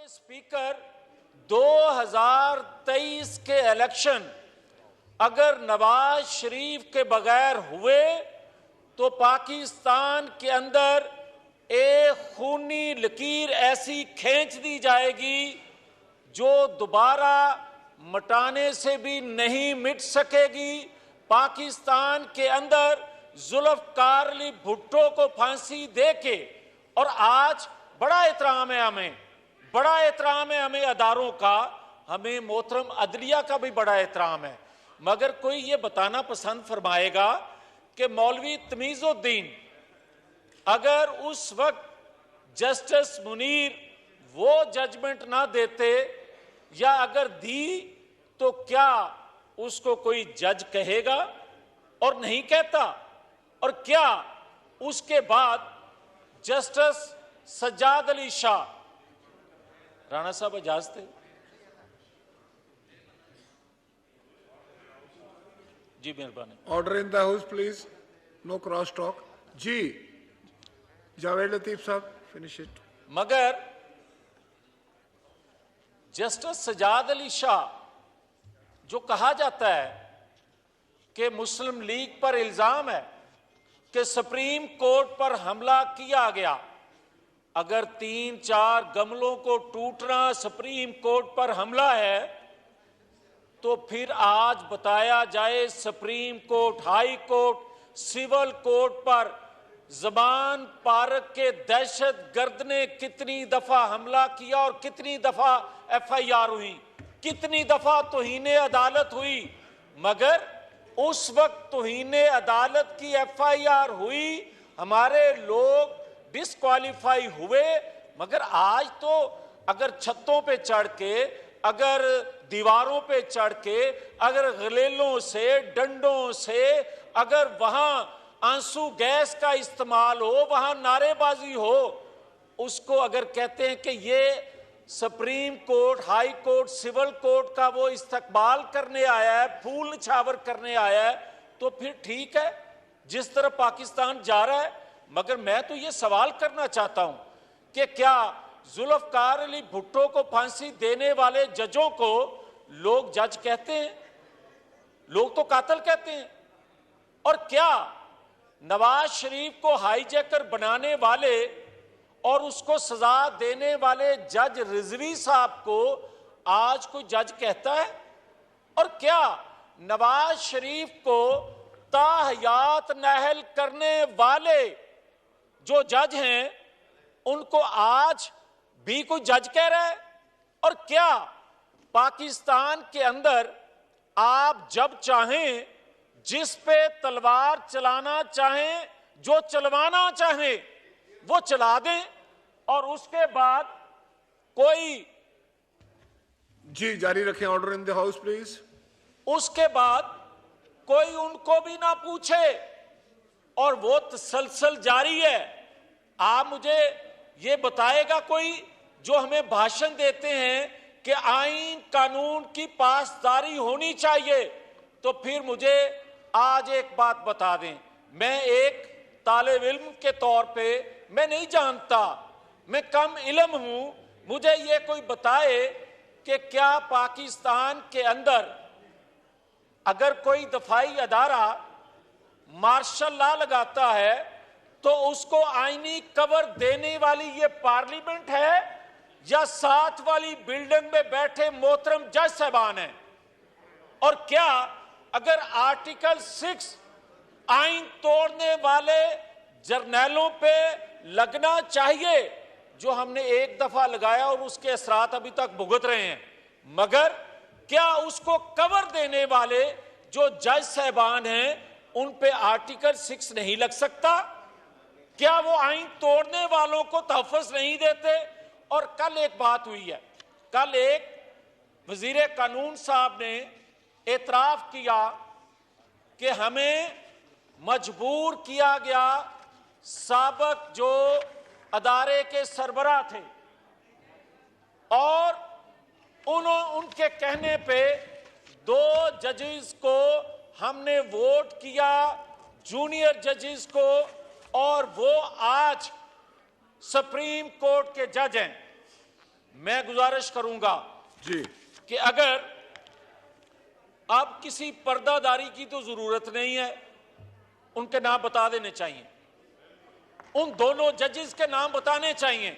माननीय स्पीकर, 2023 के इलेक्शन अगर नवाज शरीफ के बगैर हुए तो पाकिस्तान के अंदर एक खूनी लकीर ऐसी खींच दी जाएगी जो दोबारा मिटाने से भी नहीं मिट सकेगी। पाकिस्तान के अंदर जुल्फकार अली भुट्टो को फांसी देके, और आज बड़ा एहतराम है हमें अदारों का, हमें मोहतरम अदलिया का भी बड़ा एहतराम है, मगर कोई ये बताना पसंद फरमाएगा कि मौलवी तमीजुद्दीन अगर उस वक्त जस्टिस मुनीर वो जजमेंट ना देते, या अगर दी तो क्या उसको कोई जज कहेगा? और नहीं कहता। और क्या उसके बाद जस्टिस सज्जाद अली शाह, राणा साहब इजाजत है जी, मेहरबानी। Order in the house please, no cross talk जी। Javed Latif sahab finish it. मगर जस्टिस सज्जाद अली शाह, जो कहा जाता है कि मुस्लिम लीग पर इल्जाम है कि सुप्रीम कोर्ट पर हमला किया गया, अगर 3-4 गमलों को टूटना सुप्रीम कोर्ट पर हमला है तो फिर आज बताया जाए supreme court, high court, civil court पर ज़बान पार्क के दहशतगर्द ने कितनी दफा हमला किया और कितनी दफा FIR हुई, कितनी दफा तौहीने अदालत हुई। मगर उस वक्त तौहीने अदालत की FIR हुई, हमारे लोग डिस्क्वालीफाई हुए, मगर आज तो अगर छतों पे चढ़ के, अगर दीवारों पे चढ़ के, अगर गलेलों से, डंडों से, अगर वहां आंसू गैस का इस्तेमाल हो, वहां नारेबाजी हो, उसको अगर कहते हैं कि ये supreme court, high court, civil court का वो इस्तकबाल करने आया है, फूल निछावर करने आया है, तो फिर ठीक है जिस तरफ पाकिस्तान जा रहा है। मगर मैं तो ये सवाल करना चाहता हूं कि क्या जुल्फकार अली भुट्टो को फांसी देने वाले जजों को लोग जज कहते हैं? लोग तो कातिल कहते हैं। और क्या नवाज शरीफ को हाईजैकर बनाने वाले और उसको सजा देने वाले जज रिजवी साहब को आज कोई जज कहता है? और क्या नवाज शरीफ को ताहयात नहल करने वाले जो जज हैं उनको आज भी कोई जज कह रहा है? और क्या पाकिस्तान के अंदर आप जब चाहें जिस पे तलवार चलाना चाहें, जो चलवाना चाहें वो चला दें, और उसके बाद कोई जी जारी रखें। Order in the house please. उसके बाद कोई उनको भी ना पूछे और वो तसलसल जारी है। आप मुझे ये बताएगा कोई जो हमें भाषण देते हैं कि आईन कानून की पासदारी होनी चाहिए, तो फिर मुझे आज एक बात बता दें, मैं एक तालिब इल्म के तौर पे मैं नहीं जानता, मैं कम इल्म हूं, मुझे ये कोई बताए कि क्या पाकिस्तान के अंदर अगर कोई दफाई अदारा मार्शल लॉ लगाता है तो उसको आईनी कवर देने वाली ये पार्लियामेंट है या साथ वाली बिल्डिंग में बैठे मोहतरम जज साहबान हैं? और क्या अगर आर्टिकल 6 आईन तोड़ने वाले जर्नैलों पे लगना चाहिए, जो हमने एक दफा लगाया और उसके असरात अभी तक भुगत रहे हैं, मगर क्या उसको कवर देने वाले जो जज साहबान हैं उन पे आर्टिकल 6 नहीं लग सकता? क्या वो आईन तोड़ने वालों को तहफ़्फ़ुज़ नहीं देते? और कल एक बात हुई है, कल एक वजीर कानून साहब ने एतराफ किया कि हमें मजबूर किया गया, साबक जो अदारे के सरबराह थे, और उनके कहने पे 2 जजेस को हमने वोट किया, जूनियर जजेस को, और वो आज सुप्रीम कोर्ट के जज हैं। मैं गुजारिश करूंगा जी कि अगर अब किसी पर्दादारी की तो जरूरत नहीं है, उनके नाम बता देने चाहिए, उन दोनों जजेस के नाम बताने चाहिए,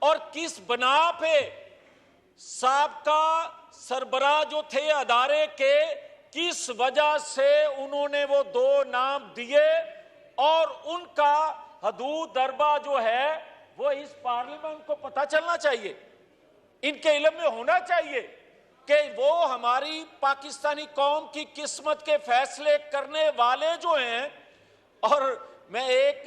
और किस बना पे साबका सरबराह जो थे अदारे के, किस वजह से उन्होंने वो दो नाम दिए, और उनका हदूद दरबा जो है वो इस पार्लियामेंट को पता चलना चाहिए, इनके इल्म में होना चाहिए कि वो हमारी पाकिस्तानी कौम की किस्मत के फैसले करने वाले जो हैं। और मैं एक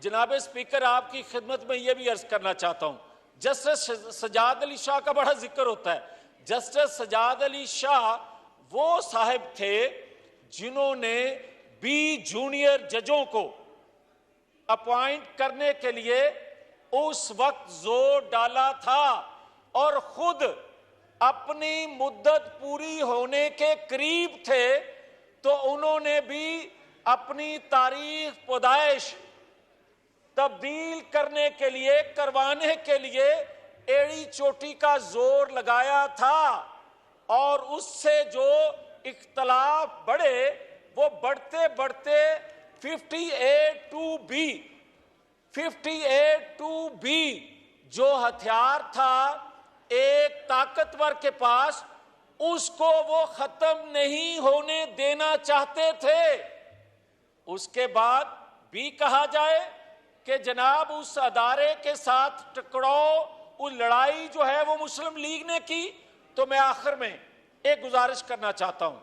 जनाब स्पीकर आपकी खिदमत में यह भी अर्ज करना चाहता हूं, जस्टिस सजाद अली शाह का बड़ा जिक्र होता है। जस्टिस सजाद अली शाह वो साहब थे जिन्होंने 20 जूनियर जजों को अपॉइंट करने के लिए उस वक्त जोर डाला था, और खुद अपनी मुद्दत पूरी होने के करीब थे तो उन्होंने भी अपनी तारीख पैदाइश तब्दील करने के लिए, करवाने के लिए एड़ी चोटी का जोर लगाया था, और उससे जो इख्तलाफ बढ़े वो बढ़ते बढ़ते 58(2)B जो हथियार था एक ताकतवर के पास, उसको वो खत्म नहीं होने देना चाहते थे। उसके बाद भी कहा जाए कि जनाब उस अदारे के साथ टकराव, उस लड़ाई जो है वो मुस्लिम लीग ने की। तो मैं आखिर में एक गुजारिश करना चाहता हूं,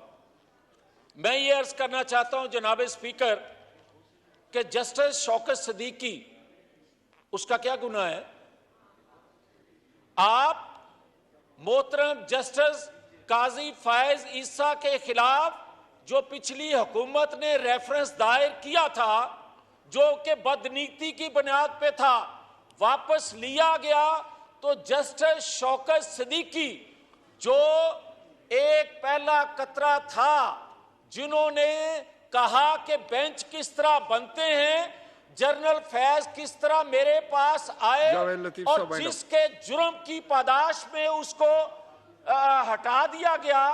मैं ये अर्ज करना चाहता हूं जनाब स्पीकर कि जस्टिस शौकत सिद्दीकी, उसका क्या गुनाह है? आप मोहतरम जस्टिस काजी फायज ईसा के खिलाफ जो पिछली हुकूमत ने रेफरेंस दायर किया था, जो कि बदनीति की बुनियाद पे था, वापस लिया गया, तो जस्टिस शौकत सिद्दीकी जो एक पहला कतरा था, जिन्होंने कहा कि बेंच किस तरह बनते हैं, जनरल फैज किस तरह मेरे पास आए, और जिसके जुर्म की पादाश में उसको हटा दिया गया,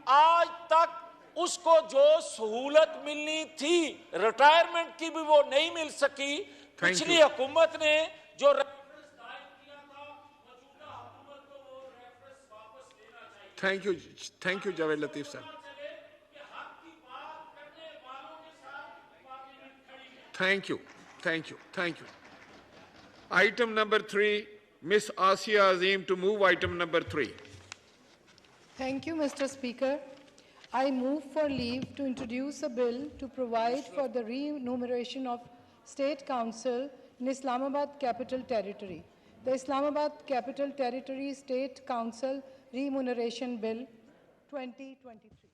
आज तक उसको जो सहूलत मिलनी थी रिटायरमेंट की भी वो नहीं मिल सकी। पिछली हुकूमत ने जो रेफरेंस दायर किया था, मौजूदा हुकूमत को वो रेफरेंस वापस लेना चाहिए। थैंक यू जावेद लतीफ साहब। Thank you. Item number 3, Miss Asia Azim to move item number 3. Thank you, Mr. Speaker. I move for leave to introduce a bill to provide for the remuneration of State Council in Islamabad Capital Territory. The Islamabad Capital Territory State Council Remuneration Bill 2023.